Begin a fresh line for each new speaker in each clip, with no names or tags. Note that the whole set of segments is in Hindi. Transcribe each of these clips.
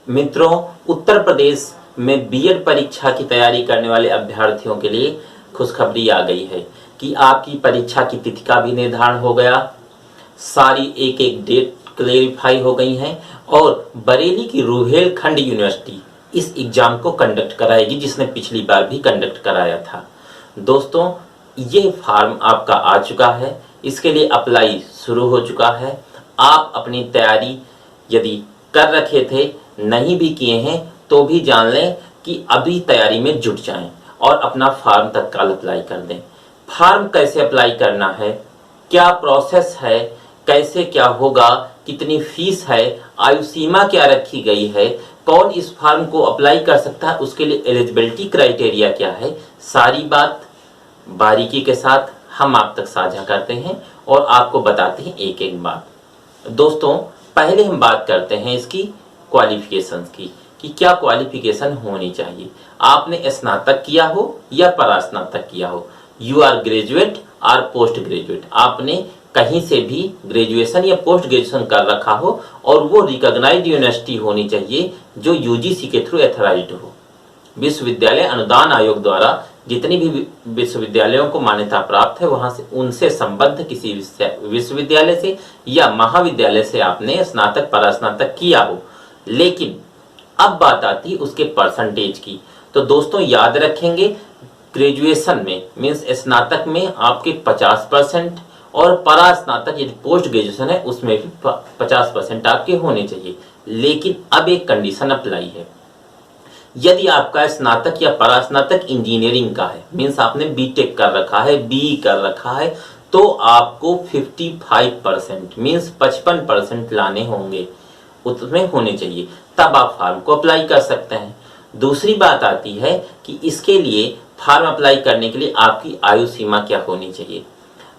मित्रों, उत्तर प्रदेश में बीएड परीक्षा की तैयारी करने वाले अभ्यर्थियों के लिए खुशखबरी आ गई है कि आपकी परीक्षा की तिथि का भी निर्धारण हो गया। सारी एक एक डेट क्लेरिफाई हो गई हैं और बरेली की रुहेलखंड यूनिवर्सिटी इस एग्जाम को कंडक्ट कराएगी, जिसने पिछली बार भी कंडक्ट कराया था। दोस्तों, ये फॉर्म आपका आ चुका है, इसके लिए अप्लाई शुरू हो चुका है। आप अपनी तैयारी यदि कर रखे थे, नहीं भी किए हैं, तो भी जान लें कि अभी तैयारी में जुट जाएं और अपना फॉर्म तत्काल अप्लाई कर दें। फॉर्म कैसे अप्लाई करना है, क्या प्रोसेस है, कैसे क्या होगा, कितनी फीस है, आयु सीमा क्या रखी गई है, कौन इस फॉर्म को अप्लाई कर सकता है, उसके लिए एलिजिबिलिटी क्राइटेरिया क्या है, सारी बात बारीकी के साथ हम आप तक साझा करते हैं और आपको बताते हैं एक एक बात। दोस्तों, पहले हम बात करते हैं इसकी क्वालिफिकेशंस की कि क्या क्वालिफिकेशन होनी चाहिए। आपने स्नातक किया हो या परास्नातक किया हो, यू आर ग्रेजुएट और पोस्ट ग्रेजुएट, आपने कहीं से भी ग्रेजुएशन या पोस्ट ग्रेजुएशन कर रखा हो और वो रिकॉग्नाइज्ड यूनिवर्सिटी होनी चाहिए जो यूजीसी के थ्रू एथोराइज्ड हो। विश्वविद्यालय अनुदान आयोग द्वारा जितनी भी विश्वविद्यालयों को मान्यता प्राप्त है, वहां से उनसे संबद्ध किसी विश्वविद्यालय से या महाविद्यालय से आपने स्नातक परास्नातक किया हो। लेकिन अब बात आती है उसके परसेंटेज की। तो दोस्तों, याद रखेंगे, ग्रेजुएशन में मीन्स स्नातक में आपके 50% और परास्नातक यदि पोस्ट ग्रेजुएशन है उसमें भी 50% आपके होने चाहिए। लेकिन अब एक कंडीशन अप्लाई है, यदि आपका स्नातक या परास्नातक इंजीनियरिंग का है, मीन्स आपने बीटेक कर रखा है, बीई कर रखा है, तो आपको 55% मीन्स 55% लाने होंगे, उसमें होने चाहिए, तब आप फॉर्म को अप्लाई कर सकते हैं। दूसरी बात आती है कि इसके लिए फॉर्म अप्लाई करने के लिए आपकी आयु सीमा क्या होनी चाहिए।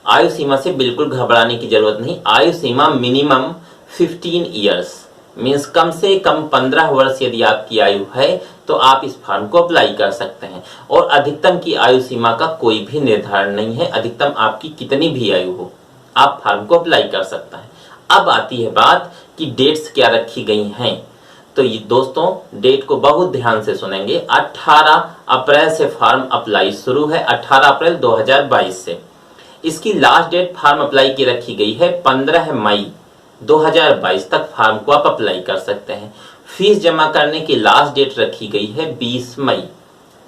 आयु सीमा से बिल्कुल घबराने की जरूरत नहीं। आयु सीमा मिनिमम 15 ईयर्स मीन्स कम से कम 15 वर्ष यदि आपकी आयु है तो आप इस फॉर्म को अप्लाई कर सकते हैं। और अधिकतम की आयु सीमा का कोई भी निर्धारण नहीं है, अधिकतम आपकी कितनी भी आयु हो आप फॉर्म को अप्लाई कर सकते हैं। अब आती है बात कि डेट्स क्या रखी गई हैं। तो ये दोस्तों, डेट को बहुत ध्यान से सुनेंगे। 18 अप्रैल से फॉर्म अप्लाई शुरू है, 18 अप्रैल 2022 से। इसकी लास्ट डेट फॉर्म अप्लाई की रखी गई है 15 मई 2022 तक फॉर्म को आप अप्लाई कर सकते हैं। फीस जमा करने की लास्ट डेट रखी गई है 20 मई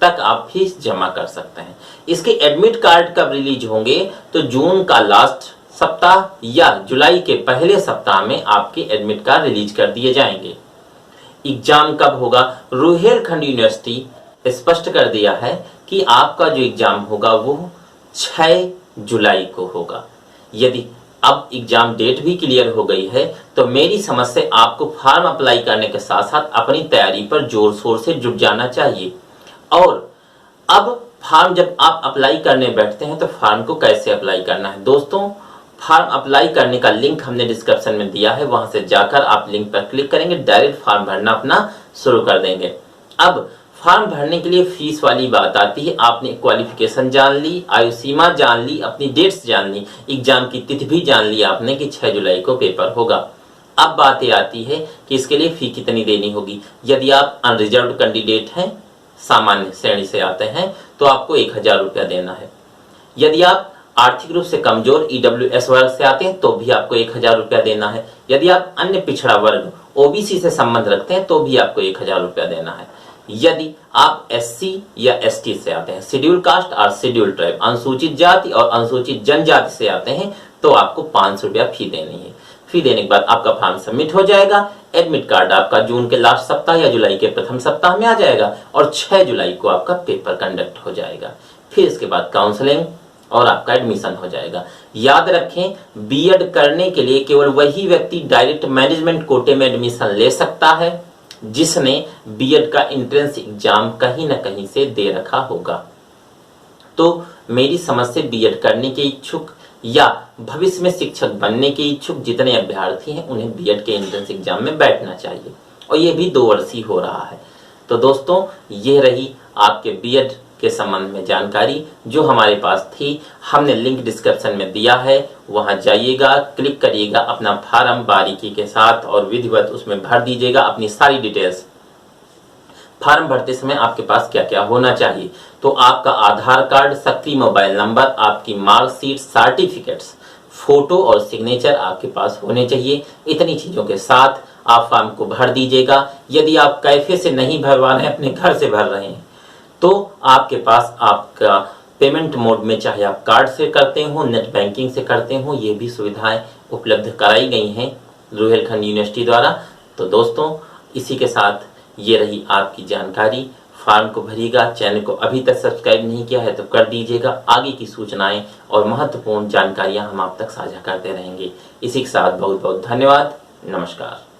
तक आप फीस जमा कर सकते हैं। इसके एडमिट कार्ड कब रिलीज होंगे, तो जून का लास्ट सप्ताह या जुलाई के पहले सप्ताह में आपके एडमिट कार्ड रिलीज कर दिए जाएंगे। एग्जाम कब होगा, रुहेलखंड यूनिवर्सिटी स्पष्ट कर दिया है कि आपका जो एग्जाम होगा वो 6 जुलाई को होगा। यदि अब एग्जाम डेट भी क्लियर हो गई है तो मेरी समझ से आपको फॉर्म अप्लाई करने के साथ साथ अपनी तैयारी पर जोर शोर से जुट जाना चाहिए। और अब फॉर्म जब आप अप्लाई करने बैठते हैं तो फॉर्म को कैसे अप्लाई करना है। दोस्तों, फॉर्म अप्लाई करने का लिंक हमने डिस्क्रिप्शन में दिया है, वहां से जाकर आप लिंक पर क्लिक करेंगे, डायरेक्ट फॉर्म भरना अपना शुरू कर देंगे। अब फॉर्म भरने के लिए फीस वाली बात आती है। आपने क्वालिफिकेशन जान ली, आयु सीमा जान ली, अपनी डेट्स जान ली, एग्जाम की तिथि भी जान ली आपने कि 6 जुलाई को पेपर होगा। अब बात ये आती है कि इसके लिए फी कितनी देनी होगी। यदि आप अनरिजर्व्ड कैंडिडेट हैं, सामान्य श्रेणी से आते हैं, तो आपको 1000 रुपया देना है। यदि आप आर्थिक रूप से कमजोर ईडब्ल्यूएस वर्ग से आते हैं तो भी आपको 1000 रुपया देना है। यदि आप अन्य पिछड़ा वर्ग ओबीसी से संबंध रखते हैं तो भी आपको 1000 रुपया देना है। यदि आप एससी या एसटी से आते हैं, शेड्यूल कास्ट और शेड्यूल ट्राइब, अनुसूचित जाति और अनुसूचित जनजाति से आते हैं, तो आपको 500 रुपया फी देनी है। फी देने के बाद आपका फॉर्म सबमिट हो जाएगा। एडमिट कार्ड आपका जून के लास्ट सप्ताह या जुलाई के प्रथम सप्ताह में आ जाएगा और 6 जुलाई को आपका पेपर कंडक्ट हो जाएगा। फिर इसके बाद काउंसलिंग और आपका एडमिशन हो जाएगा। याद रखें, बीएड करने के लिए केवल वही व्यक्ति डायरेक्ट मैनेजमेंट कोटे में एडमिशन ले सकता है जिसने बीएड का एंट्रेंस एग्जाम कहीं ना कहीं से दे रखा होगा। तो मेरी समझ से बीएड करने के इच्छुक या भविष्य में शिक्षक बनने के इच्छुक जितने अभ्यर्थी हैं उन्हें बीएड के एंट्रेंस एग्जाम में बैठना चाहिए, और ये भी 2 वर्षीय हो रहा है। तो दोस्तों, ये रही आपके बीएड के संबंध में जानकारी जो हमारे पास थी। हमने लिंक डिस्क्रिप्शन में दिया है, वहां जाइएगा, क्लिक करिएगा, अपना फॉर्म बारीकी के साथ और विधिवत उसमें भर दीजिएगा अपनी सारी डिटेल्स। फॉर्म भरते समय आपके पास क्या क्या होना चाहिए। तो आपका आधार कार्ड, सक्रिय मोबाइल नंबर, आपकी मार्कशीट, सर्टिफिकेट्स, फोटो और सिग्नेचर आपके पास होने चाहिए। इतनी चीजों के साथ आप फॉर्म को भर दीजिएगा। यदि आप कैफे से नहीं भरवा रहे हैं, अपने घर से भर रहे हैं, तो आपके पास आपका पेमेंट मोड में, चाहे आप कार्ड से करते हो, नेट बैंकिंग से करते हो, ये भी सुविधाएं उपलब्ध कराई गई हैं रुहेलखंड यूनिवर्सिटी द्वारा। तो दोस्तों, इसी के साथ ये रही आपकी जानकारी। फॉर्म को भरिएगा। चैनल को अभी तक सब्सक्राइब नहीं किया है तो कर दीजिएगा। आगे की सूचनाएं और महत्वपूर्ण जानकारियां हम आप तक साझा करते रहेंगे। इसी के साथ बहुत बहुत धन्यवाद। नमस्कार।